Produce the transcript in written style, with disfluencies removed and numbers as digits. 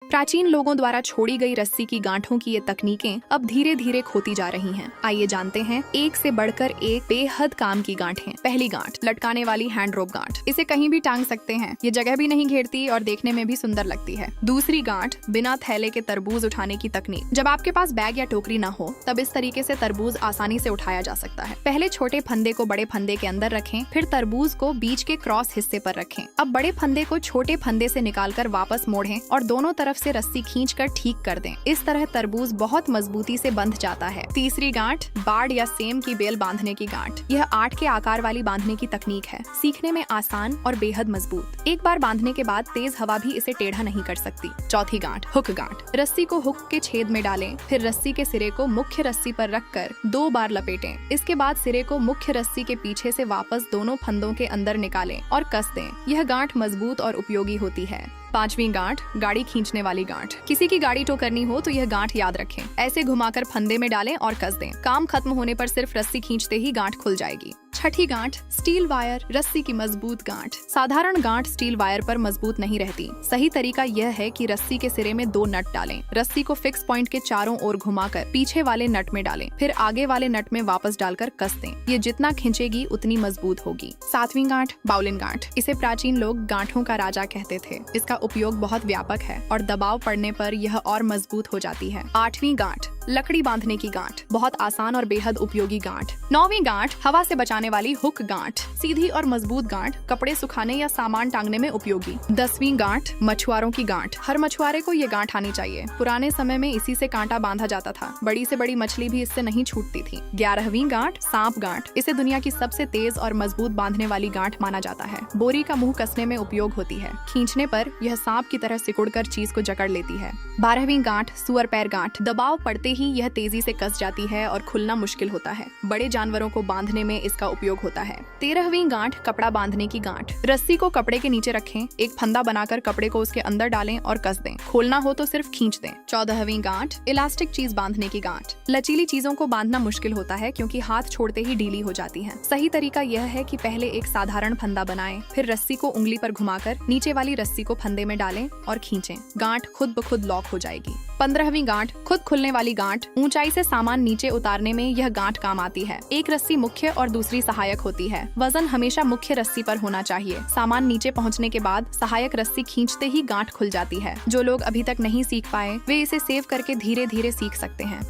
प्राचीन लोगों द्वारा छोड़ी गई रस्सी की गांठों की ये तकनीकें अब धीरे धीरे खोती जा रही हैं। आइए जानते हैं एक से बढ़कर एक बेहद काम की गांठें। पहली गांठ, लटकाने वाली हैंड रोप गांठ। इसे कहीं भी टांग सकते हैं, ये जगह भी नहीं घेरती और देखने में भी सुंदर लगती है। दूसरी गांठ, बिना थैले के तरबूज उठाने की तकनीक। जब आपके पास बैग या टोकरी न हो तब इस तरीके से तरबूज आसानी से उठाया जा सकता है। पहले छोटे फंदे को बड़े फंदे के अंदर रखें, फिर तरबूज को बीच के क्रॉस हिस्से पर रखें। अब बड़े फंदे को छोटे फंदे से निकालकर वापस मोड़ें और दोनों तरफ से रस्सी खींचकर ठीक कर दें। इस तरह तरबूज बहुत मजबूती से बंध जाता है। तीसरी गांठ, बाड़ या सेम की बेल बांधने की गांठ। यह 8 के आकार वाली बांधने की तकनीक है, सीखने में आसान और बेहद मजबूत। एक बार बांधने के बाद तेज हवा भी इसे टेढ़ा नहीं कर सकती। चौथी गांठ, हुक गांठ। रस्सी को हुक के छेद में डालें, फिर रस्सी के सिरे को मुख्य रस्सी पर रखकर 2 बार लपेटें। इसके बाद सिरे को मुख्य रस्सी के पीछे से वापस दोनों फंदों के अंदर निकालें और कस दें। यह गांठ मजबूत और उपयोगी होती है। पांचवी गांठ, गाड़ी खींचने वाली गांठ। किसी की गाड़ी टो करनी हो तो यह गांठ याद रखें। ऐसे घुमाकर फंदे में डालें और कस दें। काम खत्म होने पर सिर्फ रस्सी खींचते ही गांठ खुल जाएगी। छठी गांठ, स्टील वायर, रस्सी की मजबूत गांठ। साधारण गांठ स्टील वायर पर मजबूत नहीं रहती। सही तरीका यह है कि रस्सी के सिरे में 2 नट डालें। रस्सी को फिक्स पॉइंट के चारों ओर घुमाकर पीछे वाले नट में डालें, फिर आगे वाले नट में वापस डालकर कस दें। ये जितना खींचेगी उतनी मजबूत होगी। 7वीं गांठ, बाउलिन गांठ। इसे प्राचीन लोग गांठों का राजा कहते थे। इसका उपयोग बहुत व्यापक है और दबाव पड़ने पर यह और मजबूत हो जाती है। 8वीं गांठ, लकड़ी बांधने की गांठ। बहुत आसान और बेहद उपयोगी गांठ। 9वीं गांठ, हवा से बचाने वाली हुक गांठ। सीधी और मजबूत गांठ, कपड़े सुखाने या सामान टांगने में उपयोगी। 10वीं गांठ, मछुआरों की गांठ। हर मछुआरे को ये गांठ आनी चाहिए। पुराने समय में इसी से कांटा बांधा जाता था। बड़ी से बड़ी मछली भी इससे नहीं छूटती थी। 11वीं गांठ, सांप गांठ। इसे दुनिया की सबसे तेज और मजबूत बांधने वाली गांठ माना जाता है। बोरी का मुंह कसने में उपयोग होती है। खींचने पर यह सांप की तरह सिकुड़कर चीज को जकड़ लेती है। 12वीं गांठ, सुअर पैर गांठ। दबाव पड़ते ही यह तेजी से कस जाती है और खुलना मुश्किल होता है। बड़े जानवरों को बांधने में इसका उपयोग होता है। 13वीं गांठ, कपड़ा बांधने की गांठ। रस्सी को कपड़े के नीचे रखें, एक फंदा बनाकर कपड़े को उसके अंदर डालें और कस दें। खोलना हो तो सिर्फ खींच दें। 14वीं गांठ, इलास्टिक चीज बांधने की गांठ। लचीली चीजों को बांधना मुश्किल होता है क्योंकि हाथ छोड़ते ही ढीली हो जाती है। सही तरीका यह है कि पहले एक साधारण फंदा बनाएं, फिर रस्सी को उंगली पर घुमाकर नीचे वाली रस्सी को फंदे में डालें और खींचें। गांठ खुद ब खुद लॉक हो जाएगी। 15वीं गांठ, खुद खुलने वाली गांठ। ऊंचाई से सामान नीचे उतारने में यह गांठ काम आती है। एक रस्सी मुख्य और दूसरी सहायक होती है। वजन हमेशा मुख्य रस्सी पर होना चाहिए। सामान नीचे पहुंचने के बाद सहायक रस्सी खींचते ही गांठ खुल जाती है। जो लोग अभी तक नहीं सीख पाए वे इसे सेव करके धीरे धीरे सीख सकते हैं।